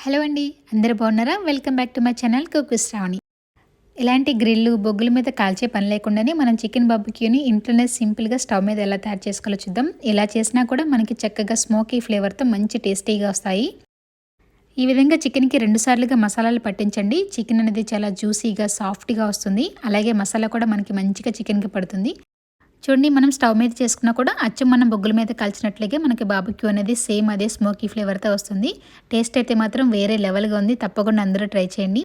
Hello అండి, అందరూ బాగున్నారా? Welcome back to my channel cook with Shravani. ఇలాంటి గ్రిల్లు, బొగ్గుల మీద కాల్చే పని లేకుండానే మనం చికెన్ బార్బిక్యూని ఇంట్లోనే సింపుల్‌గా స్టవ్ మీద ఎలా తయారు చేసుకోవాలో చూద్దాం. ఇలా చేసినా కూడా మనకి చక్కగా స్మోకీ ఫ్లేవర్‌తో మంచి టేస్టీగా వస్తాయి. ఈ విధంగా చికెన్‌కి 2 సార్లుగా మసాలాలు పట్టించండి. చికెన్ అనేది చాలా జ్యూసీగా, సాఫ్ట్‌గా వస్తుంది. అలాగే మసాలా కూడా మనకి మంచిగా చికెన్‌కి పడుతుంది. చూడండి, మనం స్టవ్ మీద చేసుకున్నా కూడా అచ్చం మనం బొగ్గుల మీద కాల్చినట్లుగే మనకి బార్బిక్యూ అనేది సేమ్ అదే స్మోకీ ఫ్లేవర్‌తో వస్తుంది. టేస్ట్ అయితే మాత్రం వేరే లెవెల్‌గా ఉంది. తప్పకుండా అందరూ ట్రై చేయండి.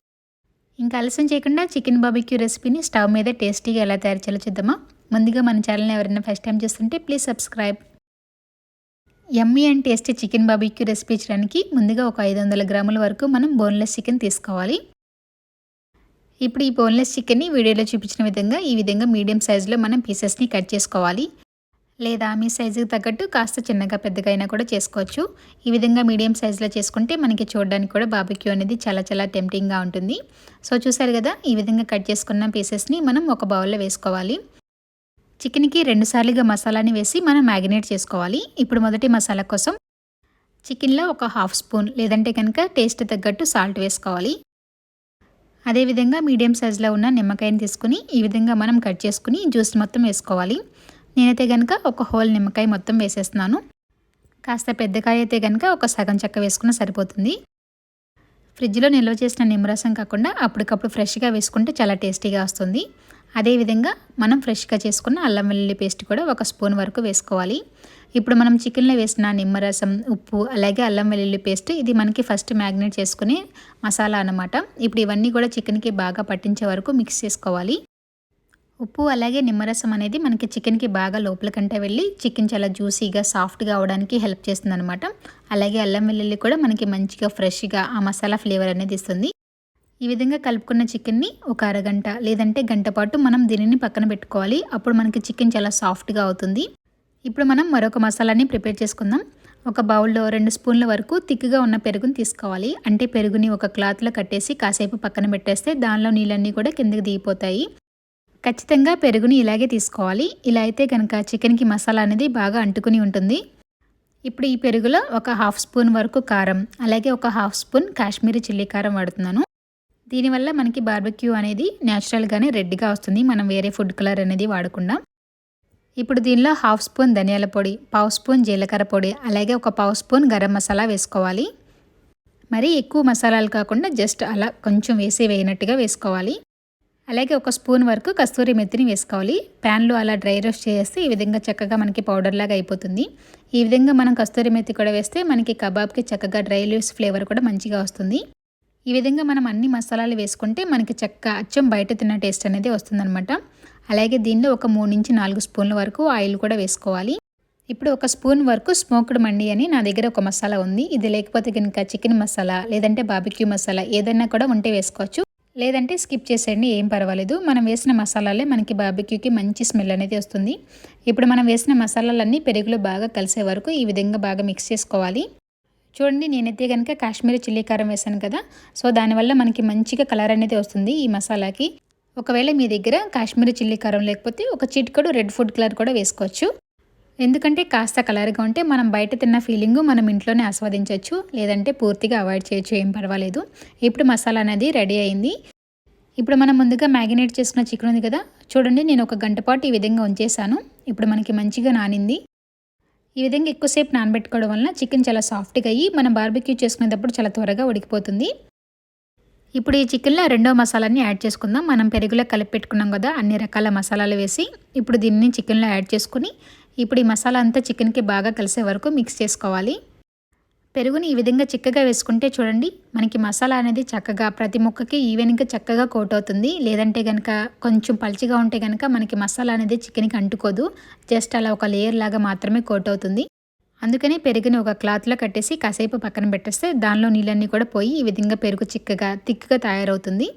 ఇంకా ఆలస్యం చేయకుండా చికెన్ బార్బిక్యూ రెసిపీని స్టవ్ మీద టేస్టీగా ఎలా తయారు చేయాలో చూద్దామా? ముందుగా మన ఛానల్‌ని ఎవరైనా ఫస్ట్ టైం చూస్తుంటే please subscribe. Yummy and tasty chicken barbecue recipe చేయడానికి ముందుగా ఒక 500 గ్రాముల వరకు మనం బోన్‌లెస్ చికెన్ తీసుకోవాలి. ఇప్పుడు ఈ బోన్‌లెస్ చికెన్‌ని వీడియోలో చూపించిన విధంగా ఈ విధంగా మీడియం సైజులో మనం పీసెస్‌ని కట్ చేసుకోవాలి. లేదా మీ సైజుకి తగ్గట్టు కాస్త చిన్నగా పెద్దగా అయినా కూడా చేసుకోవచ్చు. ఈ విధంగా మీడియం సైజులో చేసుకుంటే మనకి చూడడానికి కూడా బార్బిక్యూ అనేది చాలా చాలా టెంప్టింగ్‌గా ఉంటుంది. సో చూసారు కదా, ఈ విధంగా కట్ చేసుకున్న పీసెస్‌ని మనం ఒక బౌల్‌లో వేసుకోవాలి. చికెన్‌కి 2 సార్లుగా మసాలాని వేసి మనం మ్యారినేట్ చేసుకోవాలి. ఇప్పుడు మొదటి మసాలా కోసం చికెన్‌లో ఒక హాఫ్ స్పూన్ లేదంటే కనుక టేస్ట్ తగ్గట్టు సాల్ట్ వేసుకోవాలి. అదేవిధంగా మీడియం సైజులో ఉన్న నిమ్మకాయని తీసుకుని ఈ విధంగా మనం కట్ చేసుకుని జ్యూస్ మొత్తం వేసుకోవాలి. నేనైతే కనుక ఒక హోల్ నిమ్మకాయ మొత్తం వేసేస్తున్నాను. కాస్త పెద్దకాయ అయితే కనుక ఒక సగం చెక్క వేసుకున్న సరిపోతుంది. ఫ్రిడ్జ్లో నిల్వ చేసిన నిమ్మరసం కాకుండా అప్పటికప్పుడు ఫ్రెష్గా వేసుకుంటే చాలా టేస్టీగా వస్తుంది. అదేవిధంగా మనం ఫ్రెష్గా చేసుకున్న అల్లం వెల్లుల్లి పేస్ట్ కూడా ఒక స్పూన్ వరకు వేసుకోవాలి. ఇప్పుడు మనం చికెన్లో వేసిన నిమ్మరసం, ఉప్పు, అలాగే అల్లం వెల్లుల్లి పేస్ట్ ఇది మనకి ఫస్ట్ మ్యారినేట్ చేసుకునే మసాలా అన్నమాట. ఇప్పుడు ఇవన్నీ కూడా చికెన్కి బాగా పట్టించే వరకు మిక్స్ చేసుకోవాలి. ఉప్పు అలాగే నిమ్మరసం అనేది మనకి చికెన్కి బాగా లోపలికంటే వెళ్ళి చికెన్ చాలా జ్యూసీగా, సాఫ్ట్గా అవడానికి హెల్ప్ చేస్తుందన్నమాట. అలాగే అల్లం వెల్లుల్లి కూడా మనకి మంచిగా ఫ్రెష్గా ఆ మసాలా ఫ్లేవర్ అనేది ఇస్తుంది. ఈ విధంగా కలుపుకున్న చికెన్ని ఒక అరగంట లేదంటే గంట పాటు మనం దీనిని పక్కన పెట్టుకోవాలి. అప్పుడు మనకి చికెన్ చాలా సాఫ్ట్గా అవుతుంది. ఇప్పుడు మనం మరొక మసాలాని ప్రిపేర్ చేసుకుందాం. ఒక బౌల్లో 2 స్పూన్ల వరకు తిక్కుగా ఉన్న పెరుగుని తీసుకోవాలి. అంటే పెరుగుని ఒక క్లాత్లో కట్టేసి కాసేపు పక్కన పెట్టేస్తే దానిలో నీళ్ళన్నీ కూడా కిందకి దిగిపోతాయి. ఖచ్చితంగా పెరుగుని ఇలాగే తీసుకోవాలి. ఇలా అయితే కనుక చికెన్కి మసాలా అనేది బాగా అంటుకుని ఉంటుంది. ఇప్పుడు ఈ పెరుగులో ఒక హాఫ్ స్పూన్ వరకు కారం, అలాగే ఒక హాఫ్ స్పూన్ కాశ్మీరీ చిల్లీ కారం వాడుతున్నాను. దీనివల్ల మనకి బార్బిక్యూ అనేది న్యాచురల్గానే రెడ్గా వస్తుంది, మనం వేరే ఫుడ్ కలర్ అనేది వాడకుండా. ఇప్పుడు దీనిలో హాఫ్ స్పూన్ ధనియాల పొడి, పావు స్పూన్ జీలకర్ర పొడి, అలాగే ఒక పావు స్పూన్ గరం మసాలా వేసుకోవాలి. మరీ ఎక్కువ మసాలాలు కాకుండా జస్ట్ అలా కొంచెం వేయనట్టుగా వేసుకోవాలి. అలాగే ఒక స్పూన్ వరకు కస్తూరి మెత్తిని వేసుకోవాలి. ప్యాన్లో అలా డ్రై రోస్ట్ చేస్తే ఈ విధంగా చక్కగా మనకి పౌడర్ లాగా అయిపోతుంది. ఈ విధంగా మనం కస్తూరి మెత్తి కూడా వేస్తే మనకి కబాబ్కి చక్కగా డ్రై లీవ్స్ ఫ్లేవర్ కూడా మంచిగా వస్తుంది. ఈ విధంగా మనం అన్ని మసాలాలు వేసుకుంటే మనకి చక్కగా అచ్చం బయట తిన్న టేస్ట్ అనేది వస్తుందన్నమాట. అలాగే దీనిలో ఒక 3-4 స్పూన్ల వరకు ఆయిల్ కూడా వేసుకోవాలి. ఇప్పుడు ఒక స్పూన్ వరకు స్మోక్డ్ మండి అని నా దగ్గర ఒక మసాలా ఉంది. ఇది లేకపోతే కనుక చికెన్ మసాలా లేదంటే బార్బిక్యూ మసాలా ఏదైనా కూడా ఉంటే వేసుకోవచ్చు. లేదంటే స్కిప్ చేసేయండి, ఏం పర్వాలేదు. మనం వేసిన మసాలాలే మనకి బార్బిక్యూకి మంచి స్మెల్ అనేది వస్తుంది. ఇప్పుడు మనం వేసిన మసాలాలన్నీ పెరుగులో బాగా కలిసే వరకు ఈ విధంగా బాగా మిక్స్ చేసుకోవాలి. చూడండి, నేనైతే కనుక కాశ్మీరీ చిల్లీ కారం వేసాను కదా, సో దానివల్ల మనకి మంచిగా కలర్ అనేది వస్తుంది ఈ మసాలాకి. ఒకవేళ మీ దగ్గర కాశ్మీరీ చిల్లీ కారం లేకపోతే ఒక చిటికెడు రెడ్ ఫుడ్ కలర్ కూడా వేసుకోవచ్చు. ఎందుకంటే కాస్త కలర్గా ఉంటే మనం బయట తిన్న ఫీలింగు మనం ఇంట్లోనే ఆస్వాదించవచ్చు, లేదంటే పూర్తిగా అవాయిడ్ చేయొచ్చు, ఏం పర్వాలేదు. ఇప్పుడు మసాలా అనేది రెడీ అయింది. ఇప్పుడు మనం ముందుగా మ్యారినేట్ చేసుకున్న చికెన్ ఉంది కదా, చూడండి నేను ఒక గంట పాటు ఈ విధంగా ఉంచేసాను. ఇప్పుడు మనకి మంచిగా నానింది. ఈ విధంగా ఎక్కువసేపు నానబెట్టుకోవడం వల్ల చికెన్ చాలా సాఫ్ట్గా అయ్యి మనం బార్బిక్యూ చేసుకునేటప్పుడు చాలా త్వరగా ఉడికిపోతుంది. ఇప్పుడు ఈ చికెన్లో రెండో మసాలాని యాడ్ చేసుకుందాం. మనం పెరుగులో కలిపి పెట్టుకున్నాం కదా అన్ని రకాల మసాలాలు వేసి, ఇప్పుడు దీన్ని చికెన్లో యాడ్ చేసుకుని ఇప్పుడు ఈ మసాలా అంతా చికెన్కి బాగా కలిసే వరకు మిక్స్ చేసుకోవాలి. పెరుగుని ఈ విధంగా చిక్కగా వేసుకుంటే చూడండి మనకి మసాలా అనేది చక్కగా ప్రతి ముక్కకి ఈవెన్గా చక్కగా కోట్ అవుతుంది. లేదంటే కనుక కొంచెం పల్చిగా ఉంటే కనుక మనకి మసాలా అనేది చికెన్కి అంటుకోదు, జస్ట్ అలా ఒక లేయర్ లాగా మాత్రమే కోట్ అవుతుంది. అందుకని పెరుగుని ఒక క్లాత్లో కట్టేసి కాసేపు పక్కన పెట్టేస్తే దానిలో నీళ్ళన్నీ కూడా పోయి ఈ విధంగా పెరుగు చిక్కగా థిక్గా తయారవుతుంది.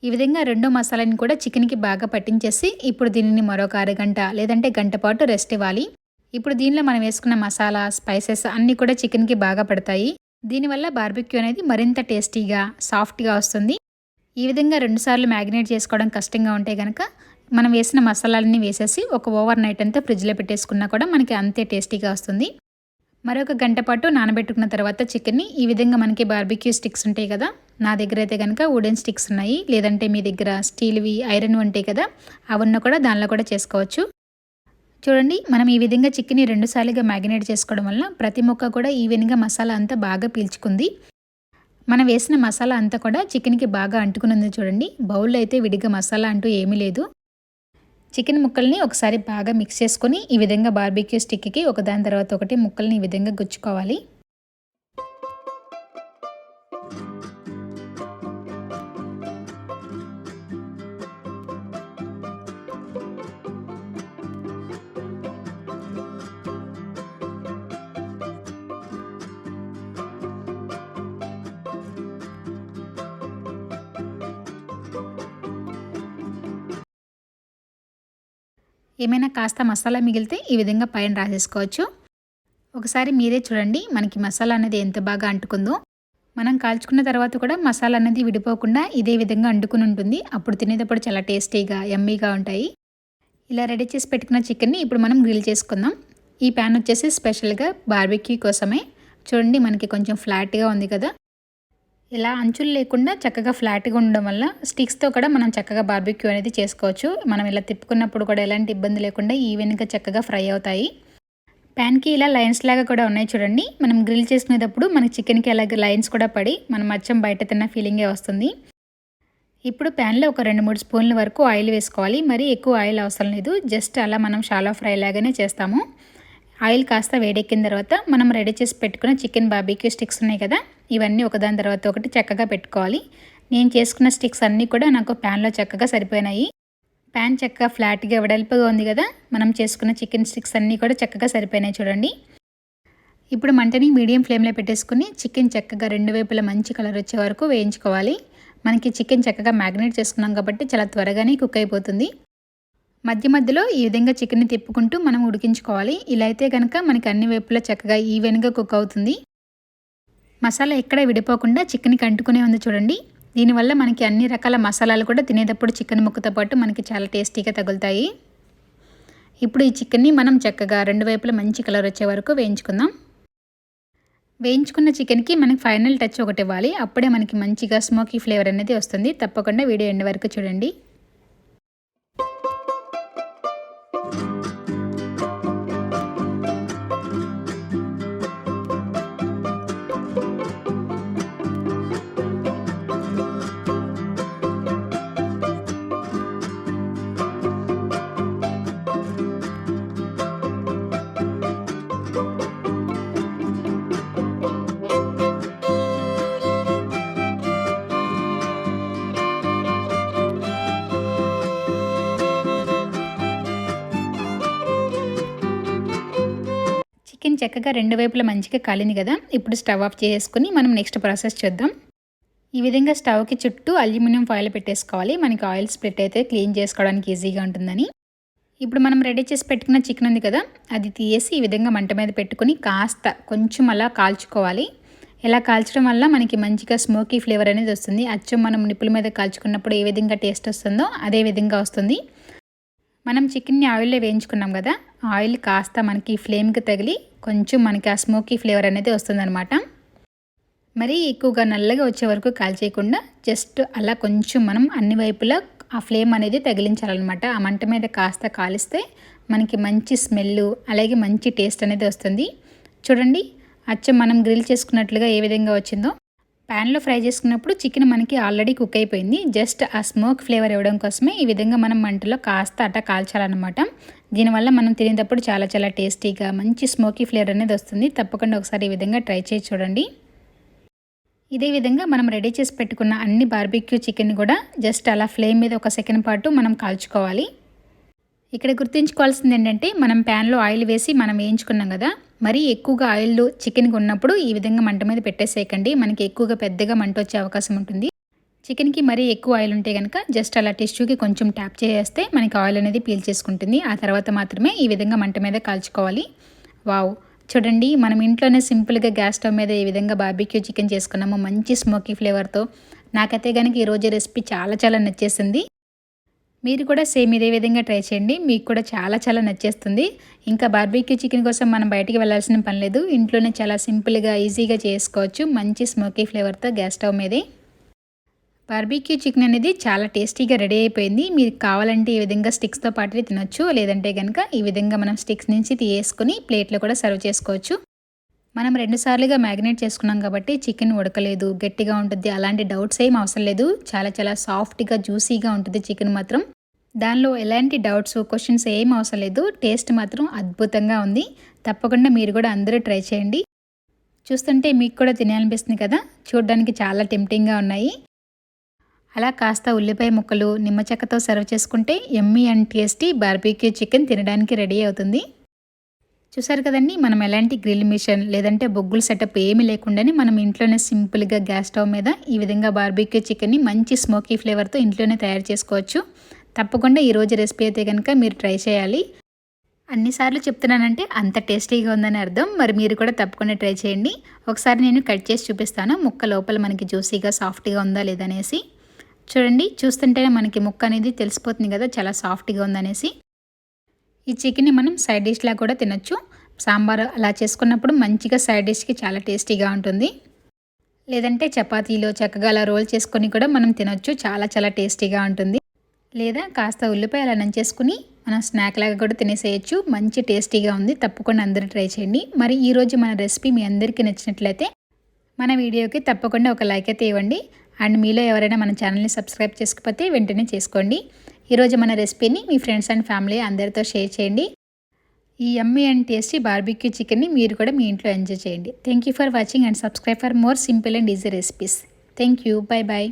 ఈ విధంగా రెండో మసాలాని కూడా చికెన్కి బాగా పట్టించేసి ఇప్పుడు దీనిని మరొక అరగంట లేదంటే గంట పాటు రెస్ట్ ఇవ్వాలి. ఇప్పుడు దీనిలో మనం వేసుకున్న మసాలా, స్పైసెస్ అన్నీ కూడా చికెన్కి బాగా పడతాయి. దీనివల్ల బార్బిక్యూ అనేది మరింత టేస్టీగా, సాఫ్ట్గా వస్తుంది. ఈ విధంగా 2 సార్లు మ్యారినేట్ చేసుకోవడం కష్టంగా ఉంటే కనుక మనం వేసిన మసాలాలని వేసేసి ఒక ఓవర్ నైట్ అంతా ఫ్రిడ్జ్లో పెట్టేసుకున్నా కూడా మనకి అంతే టేస్టీగా వస్తుంది. మరొక గంట పాటు నానబెట్టుకున్న తర్వాత చికెన్ని ఈ విధంగా మనకి బార్బిక్యూ స్టిక్స్ ఉంటాయి కదా, నా దగ్గర అయితే కనుక వుడెన్ స్టిక్స్ ఉన్నాయి, లేదంటే మీ దగ్గర స్టీల్వి ఐరన్ ఉంటాయి కదా, అవన్నీ కూడా దానిలో కూడా చేసుకోవచ్చు. చూడండి, మనం ఈ విధంగా చికెన్ని 2 సార్లుగా మ్యారినేట్ చేసుకోవడం వల్ల ప్రతి ముక్క కూడా ఈవెన్గా మసాలా అంతా బాగా పీల్చుకుంది. మనం వేసిన మసాలా అంతా కూడా చికెన్కి బాగా అంటుకున్నది. చూడండి, బౌల్లో అయితే విడిగా మసాలా అంటూ ఏమీ లేదు. చికెన్ ముక్కల్ని ఒకసారి బాగా మిక్స్ చేసుకొని ఈ విధంగా బార్బిక్యూ స్టిక్కి ఒకదాని తర్వాత ఒకటి ముక్కల్ని ఈ విధంగా గుచ్చుకోవాలి. ఏమైనా కాస్త మసాలా మిగిలితే ఈ విధంగా పైన రాసేసుకోవచ్చు. ఒకసారి మీరే చూడండి మనకి మసాలా అనేది ఎంత బాగా అంటుకుందో. మనం కాల్చుకున్న తర్వాత కూడా మసాలా అనేది విడిపోకుండా ఇదే విధంగా అంటుకుని ఉంటుంది. అప్పుడు తినేటప్పుడు చాలా టేస్టీగా యమ్మీగా ఉంటాయి. ఇలా రెడీ చేసి పెట్టుకున్న చికెన్ని ఇప్పుడు మనం గ్రిల్ చేసుకుందాం. ఈ ప్యాన్ వచ్చేసి స్పెషల్గా బార్బిక్యూ కోసమే. చూడండి, మనకి కొంచెం ఫ్లాట్గా ఉంది కదా, ఇలా అంచులు లేకుండా చక్కగా ఫ్లాట్గా ఉండడం వల్ల స్టిక్స్తో కూడా మనం చక్కగా బార్బిక్యూ అనేది చేసుకోవచ్చు. మనం ఇలా తిప్పుకున్నప్పుడు కూడా ఎలాంటి ఇబ్బంది లేకుండా ఈవెన్గా చక్కగా ఫ్రై అవుతాయి. ప్యాన్కి ఇలా లైన్స్ లాగా కూడా ఉన్నాయి చూడండి. మనం గ్రిల్ చేసుకునేటప్పుడు మన చికెన్కి అలాగే లైన్స్ కూడా పడి మనం అచ్చం బయట తిన్న ఫీలింగే వస్తుంది. ఇప్పుడు ప్యాన్లో ఒక 2-3 స్పూన్ల వరకు ఆయిల్ వేసుకోవాలి. మరీ ఎక్కువ ఆయిల్ అవసరం లేదు, జస్ట్ అలా మనం షాలో ఫ్రై లాగానే చేస్తాము. ఆయిల్ కాస్త వేడెక్కిన తర్వాత మనం రెడీ చేసి పెట్టుకున్న చికెన్ బార్బిక్యూ స్టిక్స్ ఉన్నాయి కదా, ఇవన్నీ ఒకదాని తర్వాత ఒకటి చక్కగా పెట్టుకోవాలి. నేను చేసుకున్న స్టిక్స్ అన్నీ కూడా నాకు ప్యాన్లో చక్కగా సరిపోయినాయి. ప్యాన్ చక్కగా ఫ్లాట్గా వెడల్పుగా ఉంది కదా, మనం చేసుకున్న చికెన్ స్టిక్స్ అన్నీ కూడా చక్కగా సరిపోయినాయి చూడండి. ఇప్పుడు మంటని మీడియం ఫ్లేమ్లో పెట్టేసుకుని చికెన్ చక్కగా 2 వైపులా మంచి కలర్ వచ్చే వరకు వేయించుకోవాలి. మనకి చికెన్ చక్కగా మ్యారినేట్ చేసుకున్నాం కాబట్టి చాలా త్వరగానే కుక్ అయిపోతుంది. మధ్య మధ్యలో ఈ విధంగా చికెన్ని తిప్పుకుంటూ మనం ఉడికించుకోవాలి. ఇలా అయితే కనుక మనకి అన్ని వైపులా చక్కగా ఈవెన్గా కుక్ అవుతుంది. మసాలా ఎక్కడ విడిపోకుండా చికెన్కి అంటుకునే ఉంది చూడండి. దీనివల్ల మనకి అన్ని రకాల మసాలాలు కూడా తినేటప్పుడు చికెన్ ముక్కతో పాటు మనకి చాలా టేస్టీగా తగులుతాయి. ఇప్పుడు ఈ చికెన్ని మనం చక్కగా 2 వైపులా మంచి కలర్ వచ్చే వరకు వేయించుకుందాం. వేయించుకున్న చికెన్కి మనకి ఫైనల్ టచ్ ఒకటి ఇవ్వాలి. అప్పుడే మనకి మంచిగా స్మోకీ ఫ్లేవర్ అనేది వస్తుంది. తప్పకుండా వీడియో ఎండ్ వరకు చూడండి. చికెన్ చక్కగా 2 వైపులా మంచిగా కాలింది కదా, ఇప్పుడు స్టవ్ ఆఫ్ చేసుకుని మనం నెక్స్ట్ ప్రాసెస్ చూద్దాం. ఈ విధంగా స్టవ్కి చుట్టూ అల్యూమినియం ఫాయిల్ పెట్టేసుకోవాలి. మనకి ఆయిల్ స్ప్లిట్ అయితే క్లీన్ చేసుకోవడానికి ఈజీగా ఉంటుందని. ఇప్పుడు మనం రెడీ చేసి పెట్టుకున్న చికెన్ ఉంది కదా, అది తీసి ఈ విధంగా మంట మీద పెట్టుకుని కాస్త కొంచెం అలా కాల్చుకోవాలి. ఇలా కాల్చడం వల్ల మనకి మంచిగా స్మోకీ ఫ్లేవర్ అనేది వస్తుంది. అచ్చం మనం నిప్పుల మీద కాల్చుకున్నప్పుడు ఏ విధంగా టేస్ట్ వస్తుందో అదే విధంగా వస్తుంది. మనం చికెన్ని ఆయిల్లో వేయించుకున్నాం కదా, ఆయిల్ కాస్త మనకి ఫ్లేమ్కి తగిలి కొంచెం మనకి ఆ స్మోకీ ఫ్లేవర్ అనేది వస్తుందన్నమాట. మరీ ఎక్కువగా నల్లగా వచ్చే వరకు కాల్చేయకుండా జస్ట్ అలా కొంచెం మనం అన్ని వైపులా ఆ ఫ్లేమ్ అనేది తగిలించాలన్నమాట. ఆ మంట మీద కాస్త కాలిస్తే మనకి మంచి స్మెల్ అలాగే మంచి టేస్ట్ అనేది వస్తుంది. చూడండి, అచ్చం మనం గ్రిల్ చేసుకున్నట్లుగా ఏ విధంగా వచ్చిందో. ప్యాన్లో ఫ్రై చేసుకున్నప్పుడు చికెన్ మనకి ఆల్రెడీ కుక్ అయిపోయింది. జస్ట్ ఆ స్మోక్ ఫ్లేవర్ ఇవ్వడం కోసమే ఈ విధంగా మనం మంటలో కాస్త అట్ట కాల్చాలన్నమాట. దీనివల్ల మనం తినేటప్పుడు చాలా చాలా టేస్టీగా మంచి స్మోకీ ఫ్లేవర్ అనేది వస్తుంది. తప్పకుండా ఒకసారి ఈ విధంగా ట్రై చేసి చూడండి. ఇదే విధంగా మనం రెడీ చేసి పెట్టుకున్న అన్ని బార్బిక్యూ చికెన్ కూడా జస్ట్ అలా ఫ్లేమ్ మీద 1 సెకండ్ పాటు మనం కాల్చుకోవాలి. ఇక్కడ గుర్తుంచుకోవాల్సింది ఏంటంటే, మనం ప్యాన్లో ఆయిల్ వేసి మనం వేయించుకున్నాం కదా, మరీ ఎక్కువగా ఆయిల్ చికెన్కి ఉన్నప్పుడు ఈ విధంగా మంట మీద పెట్టేసేయకండి. మనకి ఎక్కువగా పెద్దగా మంట వచ్చే అవకాశం ఉంటుంది. చికెన్కి మరీ ఎక్కువ ఆయిల్ ఉంటే కనుక జస్ట్ అలా టిష్యూకి కొంచెం ట్యాప్ చేస్తే మనకి ఆయిల్ అనేది పీల్చేసుకుంటుంది. ఆ తర్వాత మాత్రమే ఈ విధంగా మంట మీద కాల్చుకోవాలి. వావ్, చూడండి, మనం ఇంట్లోనే సింపుల్గా గ్యాస్ స్టవ్ మీద ఈ విధంగా బార్బిక్యూ చికెన్ చేసుకున్నాము మంచి స్మోకీ ఫ్లేవర్తో. నాకైతే కనుక ఈరోజు రెసిపీ చాలా చాలా నచ్చేసింది. మీరు కూడా సేమ్ ఇదే విధంగా ట్రై చేయండి. మీకు కూడా చాలా చాలా నచ్చేస్తుంది. ఇంకా బార్బీక్యూ చికెన్ కోసం మనం బయటికి వెళ్ళాల్సిన పని లేదు. ఇంట్లోనే చాలా సింపుల్గా ఈజీగా చేసుకోవచ్చు. మంచి స్మోకీ ఫ్లేవర్తో గ్యాస్ స్టవ్ మీదే. బార్బీక్యూ చికెన్ అనేది చాలా టేస్టీగా రెడీ అయిపోయింది. మీరు కావాలంటే ఈ విధంగా స్టిక్స్తో పాటు తినొచ్చు. లేదంటే కనుక ఈ విధంగా మనం స్టిక్స్ నుంచి తీసేసుకొని ప్లేట్లో కూడా సర్వ్ చేసుకోవచ్చు. మనం 2 సార్లుగా మ్యారినేట్ చేసుకున్నాం కాబట్టి చికెన్ ఉడకలేదు, గట్టిగా ఉంటుంది అలాంటి డౌట్స్ ఏం అవసరం లేదు. చాలా చాలా సాఫ్ట్గా జ్యూసీగా ఉంటుంది చికెన్ మాత్రం. దానిలో ఎలాంటి డౌట్స్ క్వశ్చన్స్ ఏం అవసరం లేదు. టేస్ట్ మాత్రం అద్భుతంగా ఉంది. తప్పకుండా మీరు కూడా అందరూ ట్రై చేయండి. చూస్తుంటే మీకు కూడా తినాలనిపిస్తుంది కదా. చూడడానికి చాలా టెంప్టింగ్గా ఉన్నాయి. అలా కాస్త ఉల్లిపాయ ముక్కలు నిమ్మ చెక్కతో సర్వ్ చేసుకుంటే యమ్మీ అండ్ టేస్టీ బార్బీక్యూ చికెన్ తినడానికి రెడీ అవుతుంది. చూసారు కదండి, మనం ఎలాంటి గ్రిల్ మిషన్ లేదంటే బొగ్గుల సెటప్ ఏమీ లేకుండానే మనం ఇంట్లోనే సింపుల్గా గ్యాస్ స్టవ్ మీద ఈ విధంగా బార్బీక్యూ చికెన్ని మంచి స్మోకీ ఫ్లేవర్తో ఇంట్లోనే తయారు చేసుకోవచ్చు. తప్పకుండా ఈరోజు రెసిపీ అయితే కనుక మీరు ట్రై చేయాలి. అన్నిసార్లు చెప్తున్నానంటే అంత టేస్టీగా ఉందని అర్థం. మరి మీరు కూడా తప్పకుండా ట్రై చేయండి. ఒకసారి నేను కట్ చేసి చూపిస్తాను ముక్క లోపల మనకి జ్యూసీగా సాఫ్ట్గా ఉందా లేదనేసి. చూడండి, చూస్తుంటేనే మనకి ముక్క అనేది తెలిసిపోతుంది కదా చాలా సాఫ్ట్గా ఉందనేసి. ఈ చికెన్ని మనం సైడ్ డిష్లా కూడా తినొచ్చు. సాంబార్ అలా చేసుకున్నప్పుడు మంచిగా సైడ్ డిష్కి చాలా టేస్టీగా ఉంటుంది. లేదంటే చపాతీలో చక్కగా అలా రోల్ చేసుకొని కూడా మనం తినొచ్చు. చాలా చాలా టేస్టీగా ఉంటుంది. లేదా కాస్త ఉల్లిపాయ అలా నంచేసుకుని మనం స్నాక్ లాగా కూడా తినేసేయచ్చు. మంచి టేస్టీగా ఉంది. తప్పకుండా అందరూ ట్రై చేయండి. మరి ఈరోజు మన రెసిపీ మీ అందరికీ నచ్చినట్లయితే మన వీడియోకి తప్పకుండా ఒక లైక్ అయితే ఇవ్వండి. అండ్ మీలో ఎవరైనా మన ఛానల్ని సబ్స్క్రైబ్ చేసుకోకపోతే వెంటనే చేసుకోండి. ఈరోజు మన రెసిపీని మీ ఫ్రెండ్స్ అండ్ ఫ్యామిలీ అందరితో షేర్ చేయండి. ఈ యమ్మీ అండ్ టేస్టీ బార్బీక్యూ చికెన్ని మీరు కూడా మీ ఇంట్లో ఎంజాయ్ చేయండి. Thank you for watching and subscribe for more simple and easy recipes. Thank you. Bye bye.